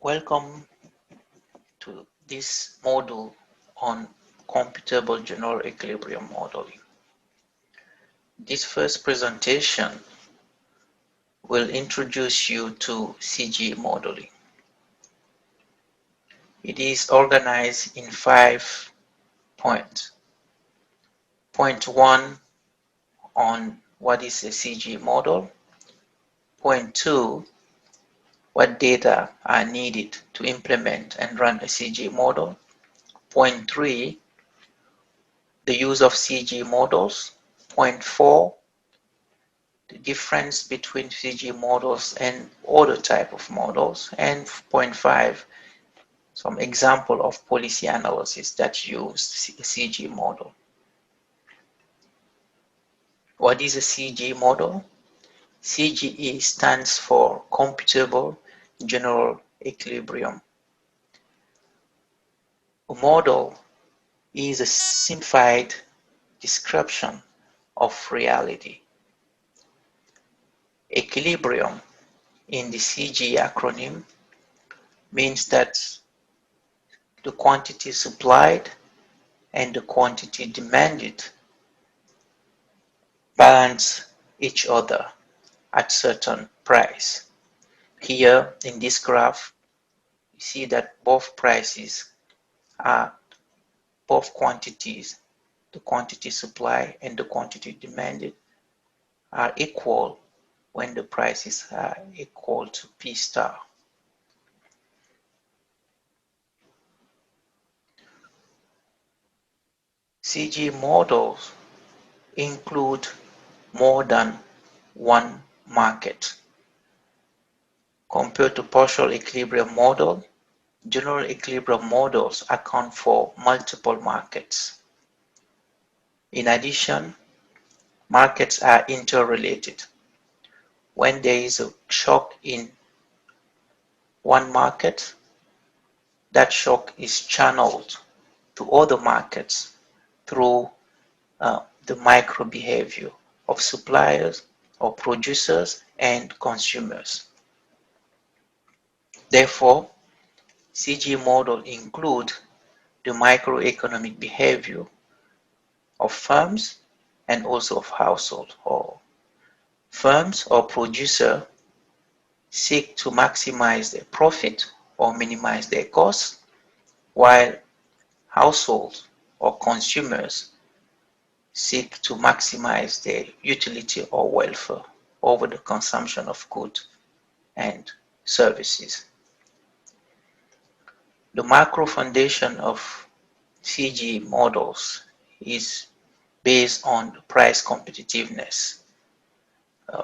Welcome to this module on computable general equilibrium modeling. This first presentation will introduce you to CGE modeling. It is organized in 5 points. Point 1 on what is a CGE model. Point 2, what data are needed to implement and run a CGE model. Point 3, the use of CGE models. Point 4, the difference between CGE models and other type of models. And point 5, some example of policy analysis that use a CGE model. What is a CGE model? CGE stands for computable general equilibrium. A model is a simplified description of reality. Equilibrium in the CGE acronym means that the quantity supplied and the quantity demanded balance each other at certain price. Here in this graph, you see that both prices are both quantities, the quantity supply and the quantity demanded, are equal when the prices are equal to P star. CGE models include more than one market. Compared to partial equilibrium model, general equilibrium models account for multiple markets. In addition, markets are interrelated. When there is a shock in one market, that shock is channeled to other markets through the micro behavior of suppliers or producers and consumers. Therefore, CGE model include the microeconomic behavior of firms and also of household. Or firms or producer seek to maximize their profit or minimize their costs, while households or consumers seek to maximize their utility or welfare over the consumption of goods and services. The macro foundation of CGE models is based on price competitiveness.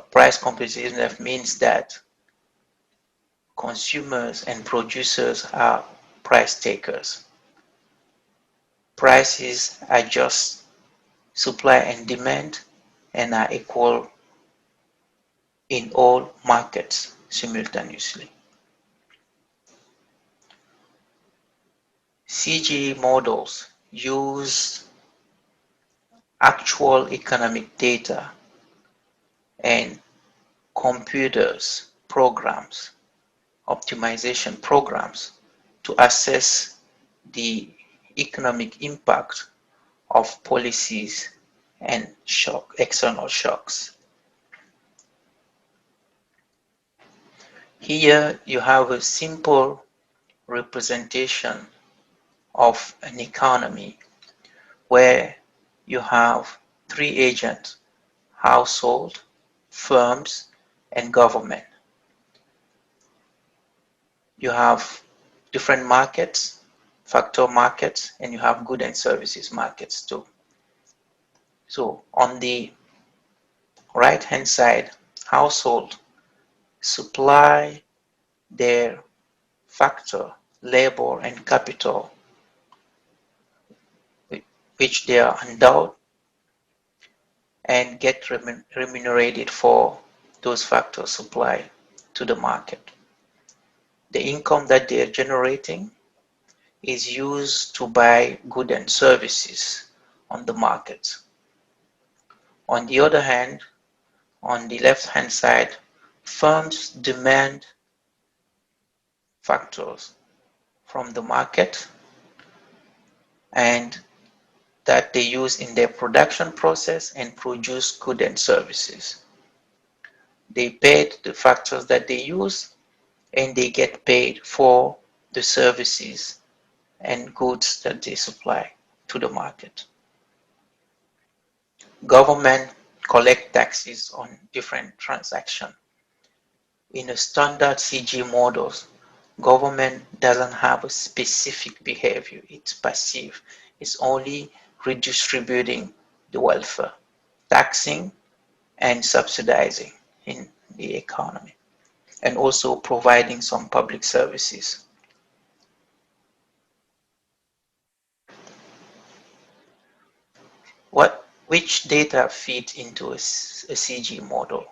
Price competitiveness means that consumers and producers are price takers. Prices adjust supply and demand and are equal in all markets simultaneously. CGE models use actual economic data and computers programs, optimization programs, to assess the economic impact of policies and external shocks. Here you have a simple representation of an economy where you have 3 agents: household, firms, and government. You have different markets, factor markets, and you have goods and services markets too. So on the right hand side, household supply their factor, labor, and capital, which they are endowed, and get remunerated for those factors supplied to the market. The income that they are generating is used to buy goods and services on the market. On the other hand, on the left hand side, firms demand factors from the market and that they use in their production process and produce goods and services. They paid the factors that they use and they get paid for the services and goods that they supply to the market. Government collect taxes on different transactions. In a standard CG models, government doesn't have a specific behavior. It's passive. It's only redistributing the welfare, taxing and subsidizing in the economy, and also providing some public services. Which data fit into a CG model?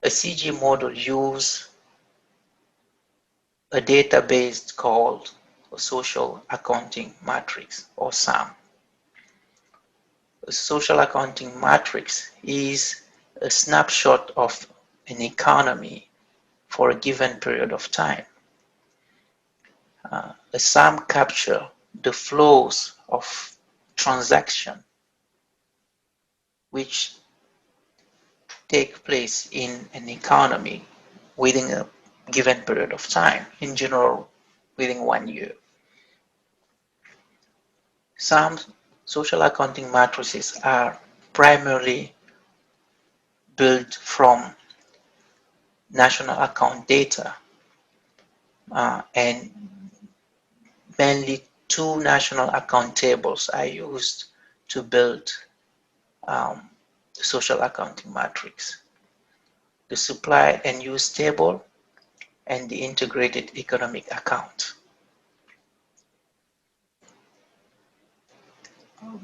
A CG model use a database called a social accounting matrix, or SAM. A social accounting matrix is a snapshot of an economy for a given period of time. A SAM captures the flows of transaction which take place in an economy within a given period of time, in general within 1 year. Some social accounting matrices are primarily built from national account data, and mainly two national account tables are used to build the social accounting matrix: the supply and use table and the integrated economic account.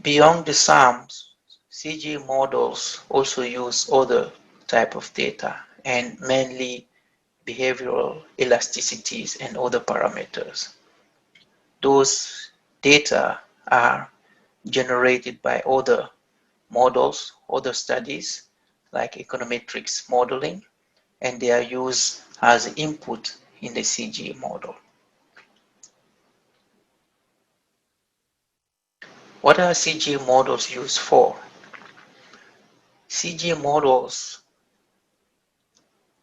Beyond the SAMs, CG models also use other type of data, and mainly behavioral elasticities and other parameters. Those data are generated by other models, other studies like econometrics modeling, and they are used as input in the CG model. What are CG models used for? CG models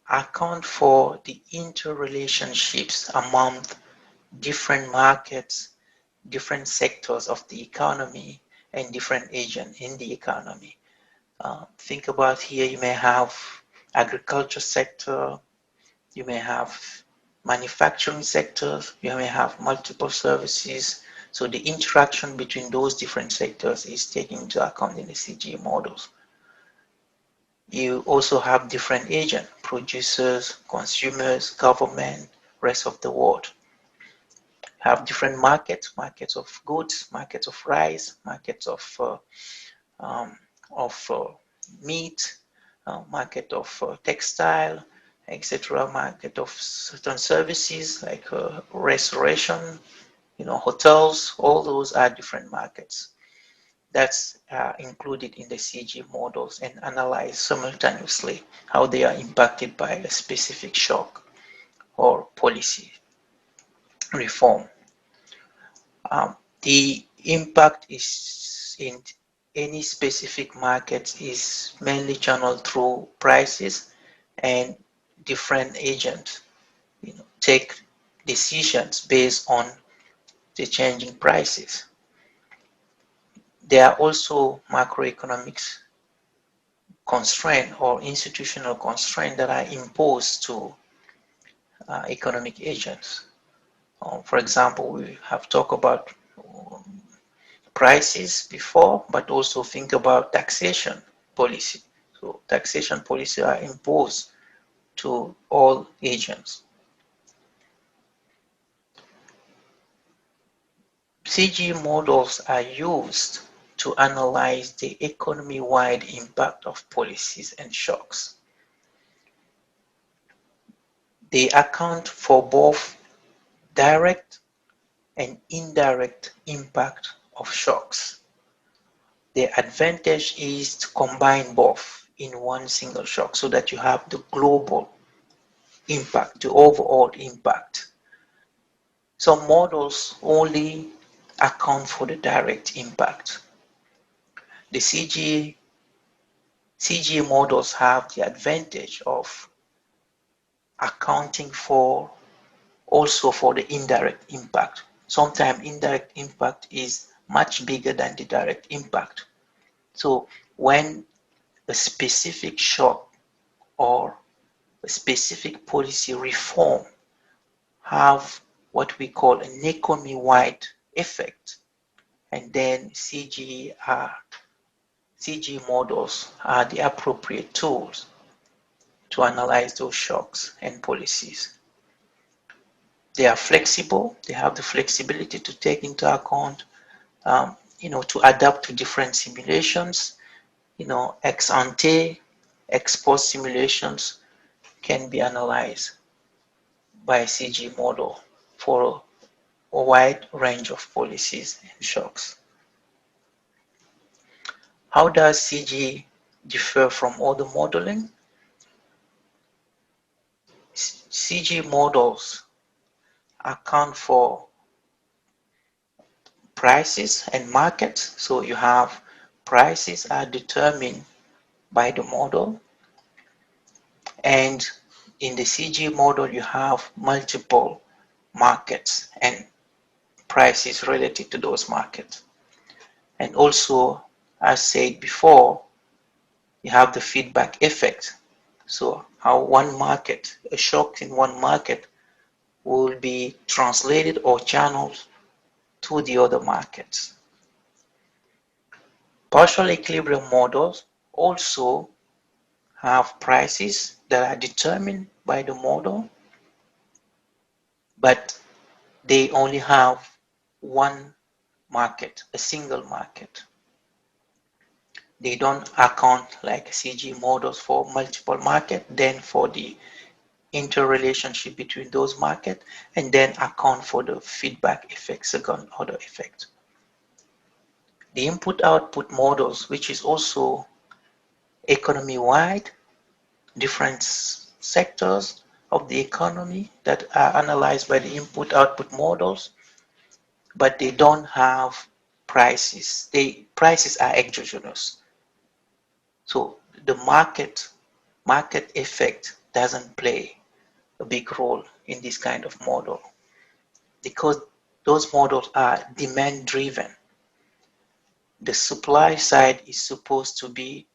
account for the interrelationships among different markets, different sectors of the economy, and different agents in the economy. Think about here, you may have agriculture sector, you may have manufacturing sectors, you may have multiple services. So the interaction between those different sectors is taken into account in the CG models. You also have different agents: producers, consumers, government, rest of the world. Have different markets of goods, markets of rice, markets of meat, market of textile, etc., market of certain services like restoration, hotels. All those are different markets that's included in the CG models and analyzed simultaneously how they are impacted by a specific shock or policy reform. The impact is in any specific market is mainly channeled through prices, and different agents take decisions based on the changing prices. There are also macroeconomics constraints or institutional constraints that are imposed to economic agents. For example, we have talked about prices before, but also think about taxation policy. So taxation policy are imposed to all agents. CG models are used to analyze the economy-wide impact of policies and shocks. They account for both direct and indirect impact of shocks. The advantage is to combine both in one single shock so that you have the global impact, the overall impact. Some models only account for the direct impact. The CGA models have the advantage of accounting for also for the indirect impact. Sometimes indirect impact is much bigger than the direct impact. So when a specific shock or a specific policy reform have what we call an economy-wide effect, and then CGE models are the appropriate tools to analyze those shocks and policies. They are flexible. They have the flexibility to take into account, to adapt to different simulations. Ex ante, ex post simulations can be analyzed by a CG model for a wide range of policies and shocks. How does CG differ from other modeling? CG models account for prices and markets. So you have prices are determined by the model, and in the CG model you have multiple markets and prices related to those markets. And also, as said before, you have the feedback effect. So how one market, a shock in one market will be translated or channeled to the other markets. Partial equilibrium models also have prices that are determined by the model, but they only have one market, a single market. They don't account like CG models for multiple markets, then for the interrelationship between those markets, and then account for the feedback effect, second order effect. The input-output models, which is also economy-wide, different sectors of the economy that are analyzed by the input-output models, but they don't have prices. Prices are exogenous. So the market effect doesn't play a big role in this kind of model because those models are demand driven. The supply side is supposed to be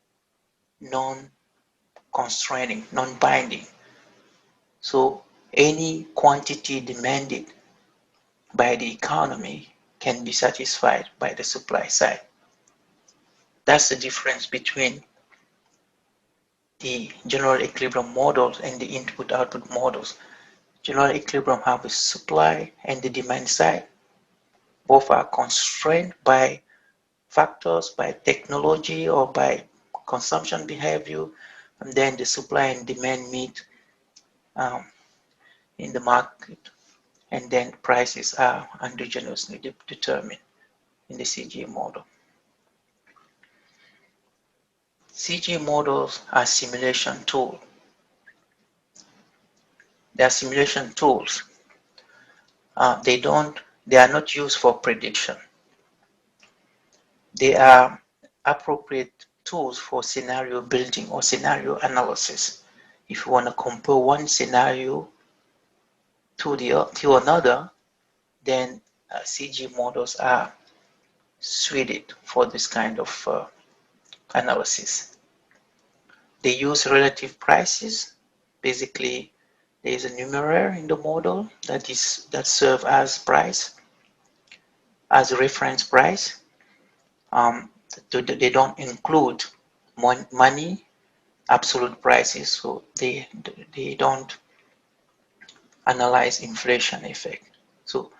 non-constraining, non-binding. So any quantity demanded by the economy can be satisfied by the supply side. That's the difference between the general equilibrium models and the input-output models. General equilibrium have a supply and the demand side. Both are constrained by factors, by technology or by consumption behavior, and then the supply and demand meet in the market, and then prices are endogenously determined in the CG model. CG models are simulation tools. They are simulation tools. They are not used for prediction. They are appropriate tools for scenario building or scenario analysis. If you want to compare one scenario to another, then CG models are suited for this kind of analysis. They use relative prices. Basically, there is a numerator in the model that serves as price, as a reference price. They don't include money, absolute prices, so they don't analyze inflation effect. So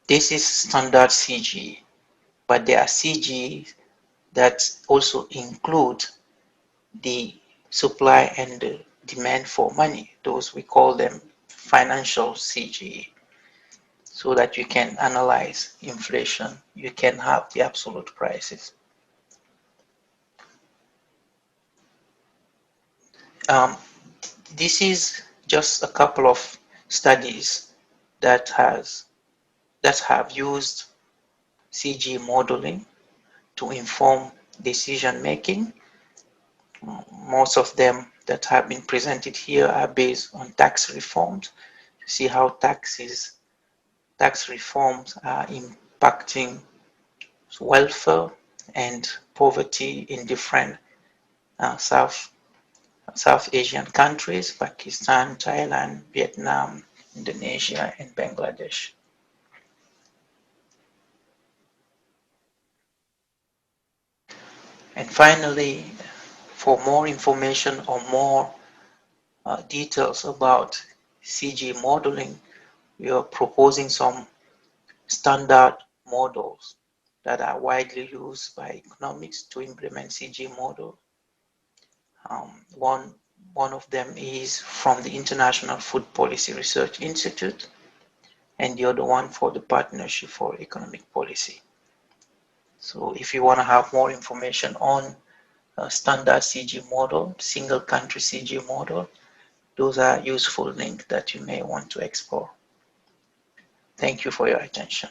this is standard CG, but there are CG that also include the supply and the demand for money. Those we call them financial CG. So that you can analyze inflation, you can have the absolute prices. This is just a couple of studies that have used CG modeling to inform decision making. Most of them that have been presented here are based on tax reforms, to see how tax reforms are impacting welfare and poverty in different South Asian countries, Pakistan, Thailand, Vietnam, Indonesia, and Bangladesh. And finally, for more information or more details about CG modeling, we are proposing some standard models that are widely used by economics to implement CG model. One of them is from the International Food Policy Research Institute, and the other one for the Partnership for Economic Policy. So if you want to have more information on a standard CG model, single country CG model, those are useful links that you may want to explore. Thank you for your attention.